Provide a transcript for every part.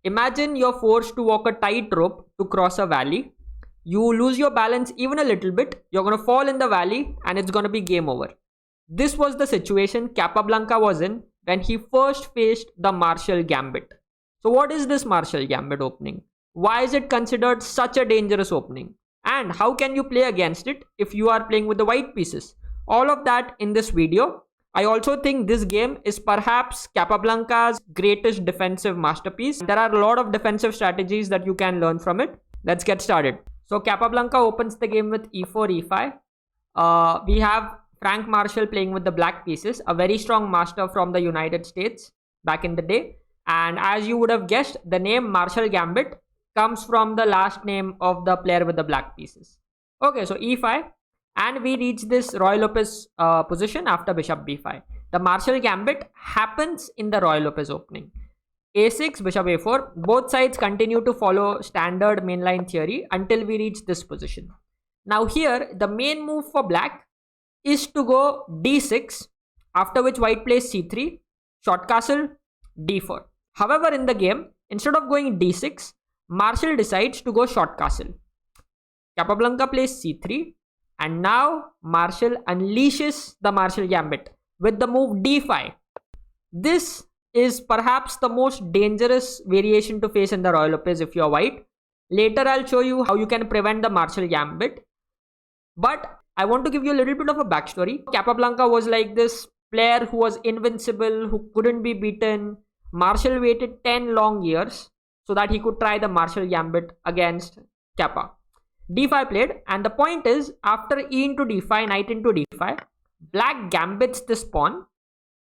Imagine you're forced to walk a tightrope to cross a valley. You lose your balance even a little bit, you're going to fall in the valley and it's going to be game over. This was the situation Capablanca was in when he first faced the Marshall Gambit. So what is this Marshall Gambit opening? Why is it considered such a dangerous opening? And how can you play against it if you are playing with the white pieces? All of that in this video. I also think this game is perhaps Capablanca's greatest defensive masterpiece. There are a lot of defensive strategies that you can learn from it. Let's get started. So Capablanca opens the game with e4, e5. We have Frank Marshall playing with the black pieces, a very strong master from the United States back in the day. And as you would have guessed, the name Marshall Gambit comes from the last name of the player with the black pieces. Okay, so e5, and we reach this Ruy Lopez position after bishop b5. The Marshall Gambit happens in the Ruy Lopez opening. a6, bishop a4. Both sides continue to follow standard mainline theory until we reach this position. Now here, the main move for black is to go d6, after which white plays c3, short castle, d4. However, in the game, instead of going d6, Marshall decides to go short castle. Capablanca plays c3, and now Marshall unleashes the Marshall Gambit with the move d5. This is perhaps the most dangerous variation to face in the Ruy Lopez if you are white. Later I'll show you how you can prevent the Marshall Gambit. But I want to give you a little bit of a backstory. Capablanca was like this player who was invincible, who couldn't be beaten. Marshall waited 10 long years so that he could try the Marshall Gambit against Capa. d5 played, and the point is, after e into d5, knight into d5, black gambits this pawn.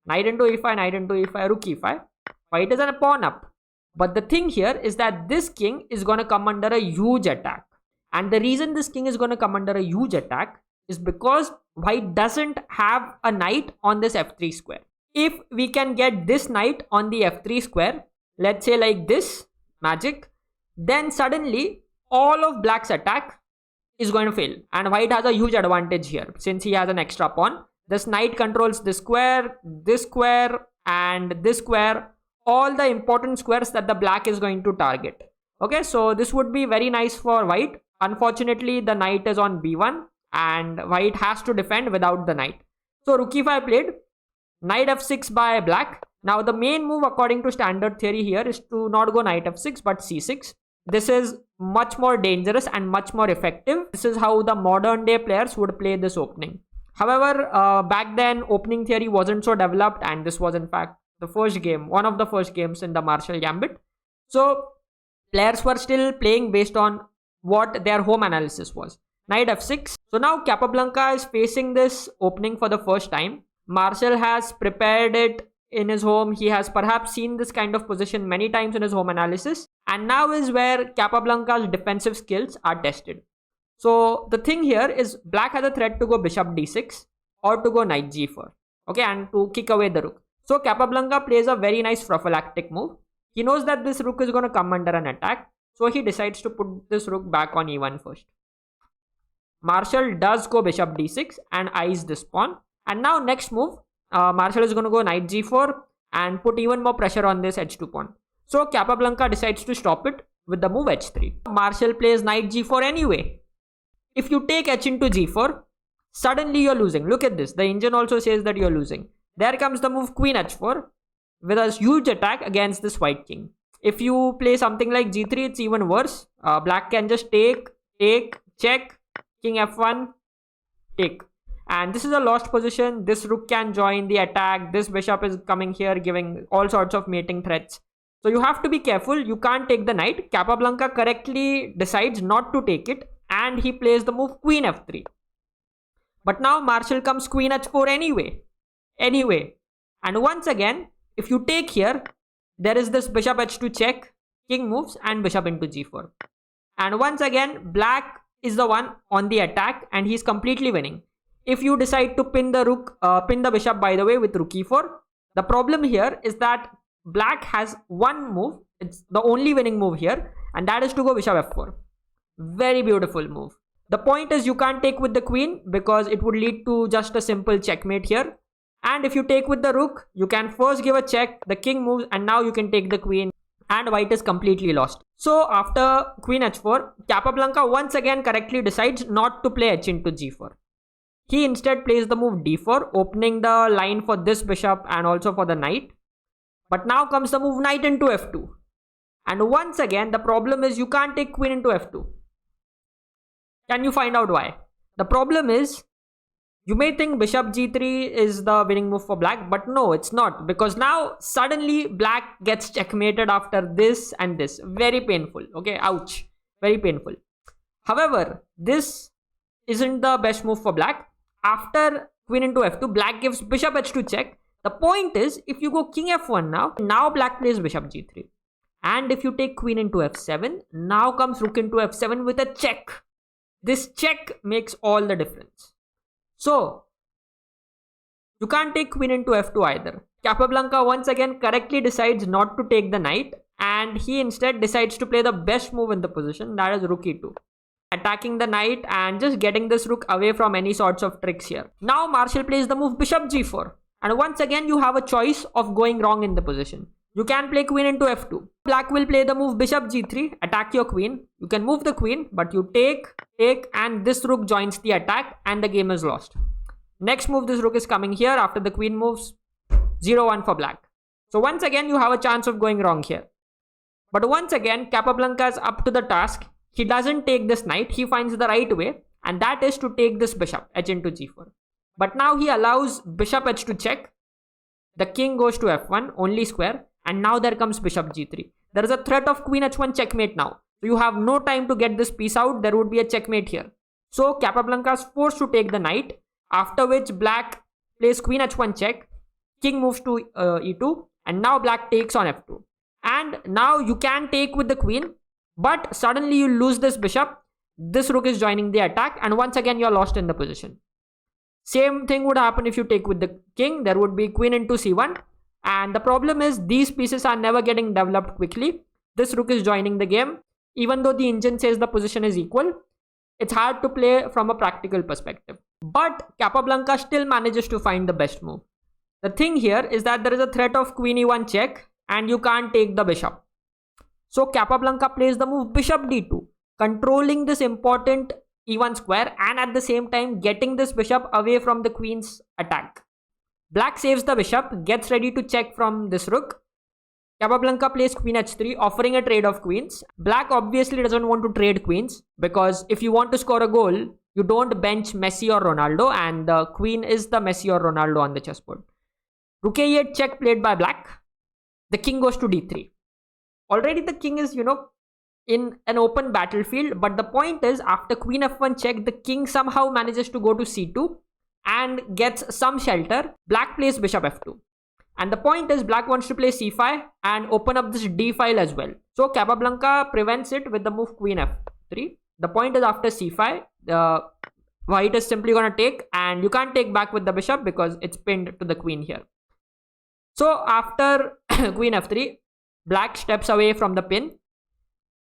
Knight into e5, knight into e5, rook e5. White is a pawn up. But the thing here is that this king is going to come under a huge attack. And the reason this king is going to come under a huge attack is because white doesn't have a knight on this f3 square. If we can get this knight on the f3 square, let's say like this, magic, then suddenly all of black's attack is going to fail. And white has a huge advantage here since he has an extra pawn. This knight controls this square, and this square, all the important squares that the black is going to target. Okay, so this would be very nice for white. Unfortunately, the knight is on b1 and white has to defend without the knight. So rook e5 played, knight f6 by black. Now the main move according to standard theory here is to not go knight f6 but c6. This is much more dangerous and much more effective. This is how the modern day players would play this opening. However, back then opening theory wasn't so developed, and this was in fact the first game, one of the first games in the Marshall Gambit. So players were still playing based on what their home analysis was. Knight f6. So now Capablanca is facing this opening for the first time. Marshall has prepared it in his home. He has perhaps seen this kind of position many times in his home analysis. And now is where Capablanca's defensive skills are tested. So the thing here is black has a threat to go bishop d6 or to go knight g4. Okay, and to kick away the rook. So Capablanca plays a very nice prophylactic move. He knows that this rook is going to come under an attack. So he decides to put this rook back on e1 first. Marshall does go bishop d6 and eyes this pawn. And now next move, Marshall is going to go knight g4 and put even more pressure on this h2 pawn. So Capablanca decides to stop it with the move h3. Marshall plays knight g4 anyway. If you take h into g4, suddenly you're losing. Look at this. The engine also says that you're losing. There comes the move queen h4 with a huge attack against this white king. If you play something like g3, it's even worse. Black can just take, check, king f1, take. And this is a lost position. This rook can join the attack. This bishop is coming here, giving all sorts of mating threats. So you have to be careful. You can't take the knight. Capablanca correctly decides not to take it, and he plays the move queen f3. But now Marshall comes queen h4 anyway. And once again, if you take here, there is this bishop h2 check, king moves, and bishop into g4. And once again, black is the one on the attack, and he's completely winning. If you decide to pin the bishop, by the way, with rook e4, the problem here is that black has one move. It's the only winning move here, and that is to go bishop f4. Very beautiful move. The point is you can't take with the queen because it would lead to just a simple checkmate here. And if you take with the rook, you can first give a check, the king moves, and now you can take the queen and white is completely lost. So after queen h4, Capablanca once again correctly decides not to play h into g4. He instead plays the move d4, opening the line for this bishop and also for the knight. But now comes the move knight into f2. And once again, the problem is you can't take queen into f2. Can you find out why? The problem is, you may think bishop g3 is the winning move for black, but no, it's not. Because now suddenly black gets checkmated after this and this. Very painful. Okay, ouch. Very painful. However, this isn't the best move for black. After queen into f2, black gives bishop h2 check. The point is, if you go king f1 now black plays bishop g3. And if you take queen into f7, now comes rook into f7 with a check. This check makes all the difference. So, you can't take queen into f2 either. Capablanca once again correctly decides not to take the knight, and he instead decides to play the best move in the position, that is rook e2. Attacking the knight and just getting this rook away from any sorts of tricks here. Now Marshall plays the move bishop g4. And once again you have a choice of going wrong in the position. You can play queen into f2. Black will play the move bishop g3, attack your queen. You can move the queen, but you take, and this rook joins the attack and the game is lost. Next move, this rook is coming here after the queen moves. 0-1 for black. So once again, you have a chance of going wrong here. But once again, Capablanca is up to the task. He doesn't take this knight. He finds the right way, and that is to take this bishop, h into g4. But now he allows bishop h to check. The king goes to f1, only square. And now there comes bishop g3. There is a threat of queen h1 checkmate now. So you have no time to get this piece out. There would be a checkmate here. So Capablanca is forced to take the knight. After which black plays queen h1 check. King moves to e2. And now black takes on f2. And now you can take with the queen. But suddenly you lose this bishop. This rook is joining the attack. And once again you're lost in the position. Same thing would happen if you take with the king. There would be queen into c1. And the problem is these pieces are never getting developed quickly. This rook is joining the game. Even though the engine says the position is equal, it's hard to play from a practical perspective. But Capablanca still manages to find the best move. The thing here is that there is a threat of queen e1 check and you can't take the bishop. So Capablanca plays the move bishop d2, controlling this important e1 square and at the same time getting this bishop away from the queen's attack. Black saves the bishop, gets ready to check from this rook. Capablanca plays queen h3, offering a trade of queens. Black obviously doesn't want to trade queens because if you want to score a goal, you don't bench Messi or Ronaldo, and the queen is the Messi or Ronaldo on the chessboard. Rook a8 check played by black. The king goes to d3. Already the king is, in an open battlefield, but the point is after queen f1 check, the king somehow manages to go to c2 and gets some shelter. Black plays bishop f2. And the point is black wants to play c5 and open up this d file as well. So Capablanca prevents it with the move queen f3. The point is after c5, white is simply going to take, and you can't take back with the bishop because it's pinned to the queen here. So after queen f3, black steps away from the pin.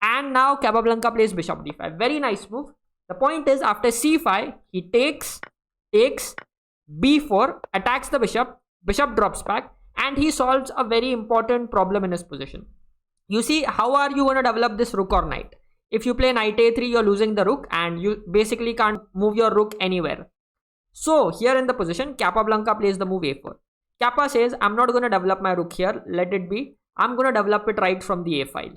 And now Capablanca plays bishop d5. Very nice move. The point is after c5, he takes, b4, attacks the bishop, bishop drops back, and he solves a very important problem in his position. You see, how are you going to develop this rook or knight? If you play knight a3, you're losing the rook and you basically can't move your rook anywhere. So here in the position, Capablanca plays the move a4. Capa says, I'm not going to develop my rook here, let it be. I'm going to develop it right from the a file.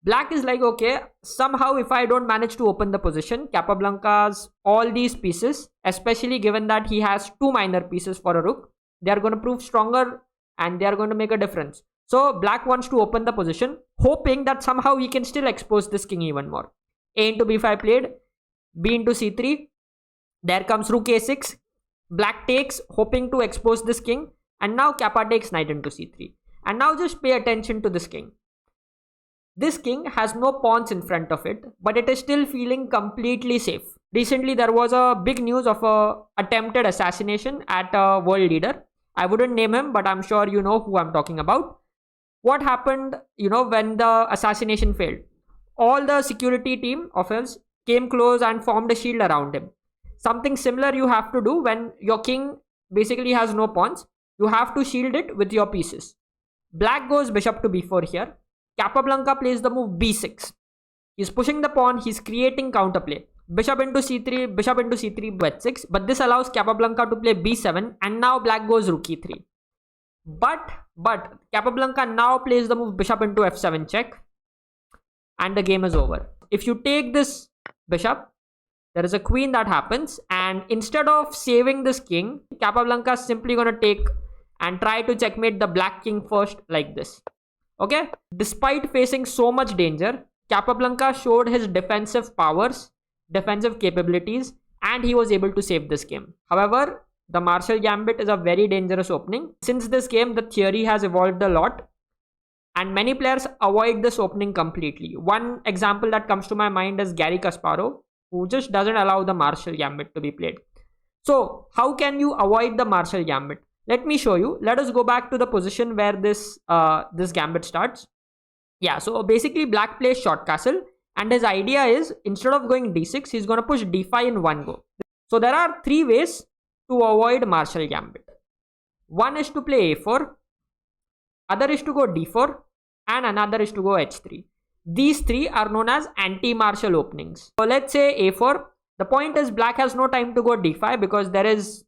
Black is like, okay, somehow if I don't manage to open the position, Capablanca's all these pieces, especially given that he has two minor pieces for a rook, they are going to prove stronger and they are going to make a difference. So black wants to open the position, hoping that somehow he can still expose this king even more. A into b5 played, b into c3, there comes rook a6, black takes, hoping to expose this king, and now Capa takes knight into c3. And now just pay attention to this king. This king has no pawns in front of it, but it is still feeling completely safe. Recently, there was a big news of a attempted assassination at a world leader. I wouldn't name him, but I'm sure you know who I'm talking about. What happened, when the assassination failed? All the security team of his came close and formed a shield around him. Something similar you have to do when your king basically has no pawns. You have to shield it with your pieces. Black goes bishop to b4 here. Capablanca plays the move b6. He's pushing the pawn, he's creating counterplay. Bishop into c3, bishop into c3, h6. But this allows Capablanca to play b7, and now black goes rook e3. But Capablanca now plays the move bishop into f7 check, and the game is over. If you take this bishop, there is a queen that happens, and instead of saving this king, Capablanca is simply going to take and try to checkmate the black king first, like this. Okay, despite facing so much danger, Capablanca showed his defensive powers, defensive capabilities, and he was able to save this game. However, the Marshall Gambit is a very dangerous opening. Since this game, the theory has evolved a lot, and many players avoid this opening completely. One example that comes to my mind is Garry Kasparov, who just doesn't allow the Marshall Gambit to be played. So how can you avoid the Marshall Gambit? Let me show you. Let us go back to the position where this gambit starts. Yeah, so basically black plays short castle, and his idea is, instead of going d6, he's going to push d5 in one go. So there are three ways to avoid Marshall Gambit. One is to play a4, other is to go d4, and another is to go h3. These three are known as anti-Marshall openings. So let's say a4. The point is black has no time to go d5 because there is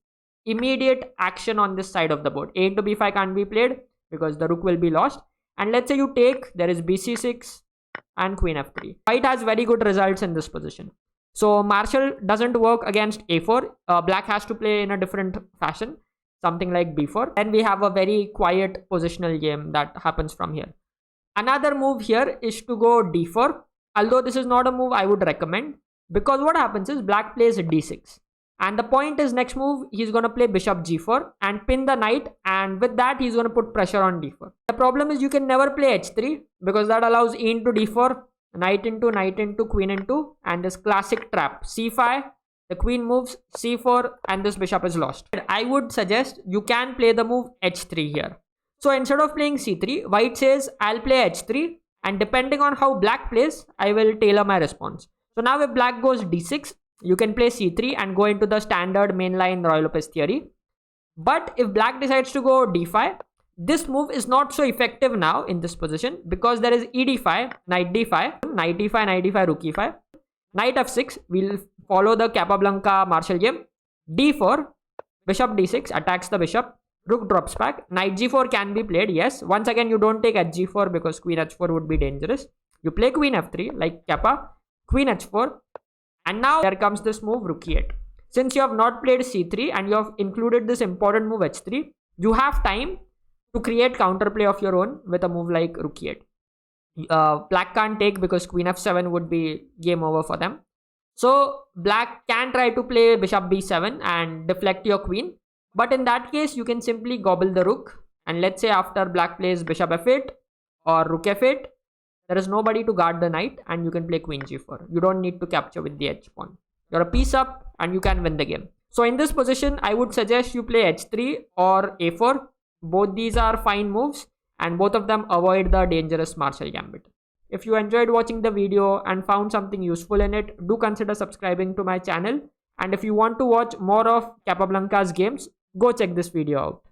immediate action on this side of the board. A into b5 can't be played because the rook will be lost. And let's say you take, there is bc6 and queen f3. White has very good results in this position. So Marshall doesn't work against a4. Black has to play in a different fashion, something like b4. Then we have a very quiet positional game that happens from here. Another move here is to go d4. Although this is not a move I would recommend, because what happens is black plays d6. And the point is, next move, he's going to play bishop g4 and pin the knight. And with that, he's going to put pressure on d4. The problem is you can never play h3 because that allows e into d4, knight into, queen into, and this classic trap. c5, the queen moves, c4, and this bishop is lost. I would suggest you can play the move h3 here. So instead of playing c3, white says, I'll play h3. And depending on how black plays, I will tailor my response. So now if black goes d6, you can play c3 and go into the standard mainline Ruy Lopez theory. But if black decides to go d5, this move is not so effective now in this position because there is e d5, knight d5, knight d5, knight d5, rook e5, knight f6. We'll follow the Capablanca Marshall game. d4, bishop d6 attacks the bishop, rook drops back, knight g4 can be played, yes. Once again, you don't take hg4 because queen h4 would be dangerous. You play queen f3 like Capa, queen h4. And now there comes this move rook e8. Since you have not played c3 and you have included this important move h3, you have time to create counterplay of your own with a move like rook e8. Black can't take because queen f7 would be game over for them. So black can try to play bishop b7 and deflect your queen. But in that case, you can simply gobble the rook. And let's say after black plays bishop f8 or rook f8, there is nobody to guard the knight and you can play queen g4. You don't need to capture with the h pawn. You're a piece up and you can win the game. So in this position, I would suggest you play h3 or a4. Both these are fine moves and both of them avoid the dangerous Marshall Gambit. If you enjoyed watching the video and found something useful in it, do consider subscribing to my channel. And if you want to watch more of Capablanca's games, go check this video out.